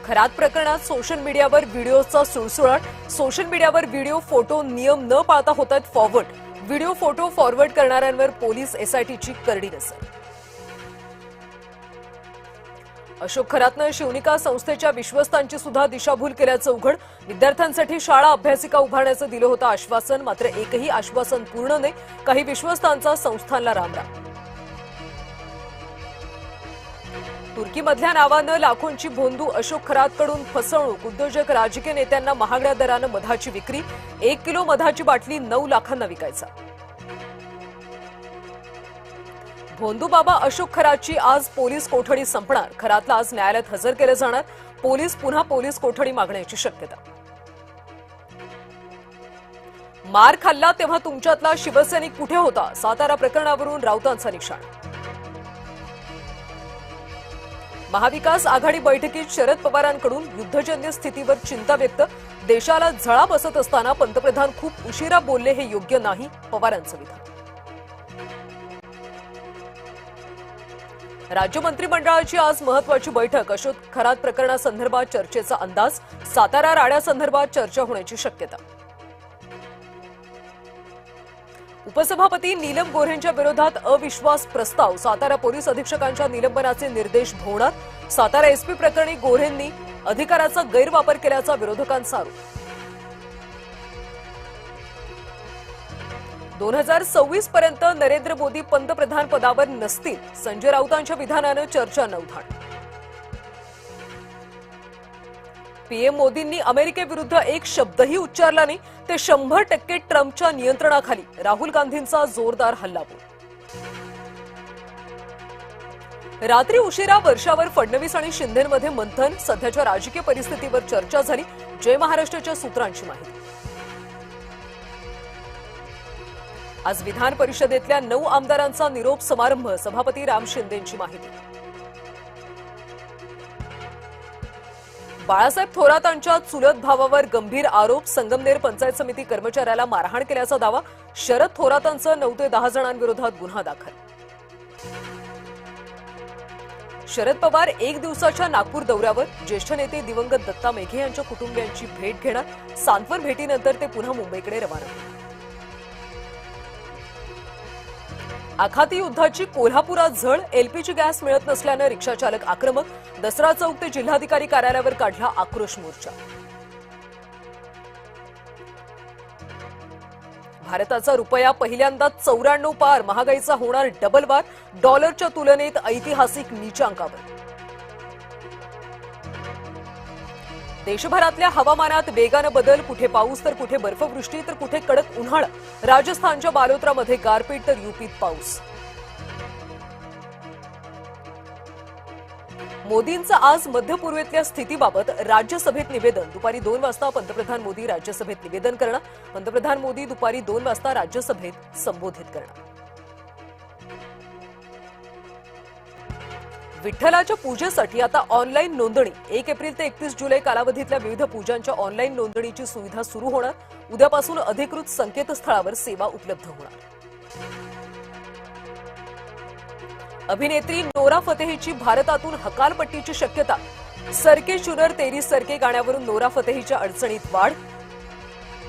खरात प्रकरणात सोशल मीडियावर व्हिडिओचा सुळसुळाट। सोशल मीडियावर व्हिडिओ फोटो नियम न पाळता होतात फॉरवर्ड। व्हिडिओ फोटो फॉरवर्ड करणाऱ्यांवर पोलीस एसआयटीची करडी नजर। अशोक खरातनं शिवनिका संस्थेच्या विश्वस्तांची सुद्धा दिशाभूल केल्याचं उघड। विद्यार्थ्यांसाठी शाळा अभ्यासिका उभारण्याचं दिलं होतं आश्वासन, मात्र एकही आश्वासन पूर्ण नाही। काही विश्वस्तांचा संस्थांना रामराम। तुर्कीमधल्या नावानं लाखोंची भोंदू अशोक खरातकडून फसवणूक। उद्योजक राजकीय नेत्यांना महागड्या दरानं मधाची विक्री। 1 किलो मधाची बाटली 9 लाखांना विकायचा। भोंदू बाबा अशोक खरातची आज पोलीस कोठडी संपणार। खरातला आज न्यायालयात हजर केलं जाणार। पोलीस पुन्हा पोलीस कोठडी मागण्याची शक्यता। मार खाल्ला तेव्हा तुमच्यातला शिवसैनिक कुठे होता? सातारा प्रकरणावरून राऊतांचा निशाणा। महाविकास आघाडी बैठकीत शरद पवारांकडून युद्धजन्य स्थितीवर चिंता व्यक्त। देशाला झळा बसत असताना पंतप्रधान खूप उशिरा बोलले हे योग्य नाही, पवारांचं विधान। राज्य मंत्रिमंडळाची आज महत्वाची बैठक। अशोक खरात प्रकरणासंदर्भात चर्चेचा अंदाज। सातारा राड्यासंदर्भात चर्चा होण्याची शक्यता। उपसभापती नीलम गोऱ्हेंच्या विरोधात अविश्वास प्रस्ताव। सातारा पोलीस अधीक्षकांच्या निलंबनाचे निर्देश भोवणार। सातारा एसपी प्रकरणी गोऱ्हेंनी अधिकाराचा गैरवापर केल्याचा विरोधकांचा आरोप। 2026 पर्यंत नरेंद्र मोदी पंतप्रधान पदावर नसतील। संजय राऊतांच्या विधानानं चर्चा नवधाण। पीएम मोदींनी अमेरिकेविरुद्ध एक शब्दही उच्चारला नाही, ते 100% ट्रम्पच्या नियंत्रणाखाली। राहुल गांधींचा जोरदार हल्लाबोल। रात्री उशिरा वर्षावर फडणवीस आणि शिंदेमध्ये मंथन। सध्याच्या राजकीय परिस्थितीवर चर्चा झाली। जय महाराष्ट्राच्या सूत्रांची माहिती। आज विधान परिषदेतल्या 9 आमदारांचा निरोप समारंभ। सभापती राम शिंदेंची माहिती। बाळासाहेब थोरातांच्या चुलत भावावर गंभीर आरोप। संगमनेर पंचायत समिती कर्मचाऱ्याला मारहाण केल्याचा दावा। शरद थोरातांचं 9 ते 10 जणांविरोधात गुन्हा दाखल। शरद पवार 1 दिवसाच्या नागपूर दौऱ्यावर। ज्येष्ठ नेते दिवंगत दत्ता मेघे यांच्या कुटुंबियांची भेट घेणार। सांतवर भेटीनंतर ते पुन्हा मुंबईकडे रवाना। आखाती युद्धाची कोल्हापुरात झळ। एलपीजी गॅस मिळत नसल्यानं रिक्षाचालक आक्रमक। दसरा चौक ते जिल्हाधिकारी कार्यालयावर काढला आक्रोश मोर्चा। भारताचा रुपया पहिल्यांदा 94 पार। महागाईचा होणार डबल वार। डॉलरच्या तुलनेत ऐतिहासिक नीचांकावर। देशभरातल्या हवामानात वेगानं बदल। कुठे पाऊस तर कुठे बर्फवृष्टी तर कुठे कडक उन्हाळा। राजस्थानच्या बालोत्रामध्ये गारपीट तर यूपीत पाऊस। मोदींचं आज मध्य पूर्वेतल्या स्थितीबाबत राज्यसभेत निवेदन। दुपारी 2 वाजता पंतप्रधान मोदी राज्यसभेत निवेदन करणार। पंतप्रधान मोदी दुपारी 2 वाजता राज्यसभेत संबोधित करणार। विठ्ठलाच्या पूजेसाठी आता ऑनलाईन नोंदणी। 1 एप्रिल ते 31 जुलै कालावधीतल्या विविध पूजांच्या ऑनलाईन नोंदणीची सुविधा सुरू होणार। उद्यापासून अधिकृत संकेतस्थळावर सेवा उपलब्ध होणार। अभिनेत्री नोरा फतेहीची भारतातून हकालपट्टीची शक्यता। सरके चुनर तेरी सरके गाण्यावरून नोरा फतेहीच्या अडचणीत वाढ।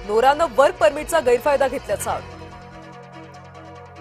नोरानं वर्क परमिटचा गैरफायदा घेतल्याचा आरोप।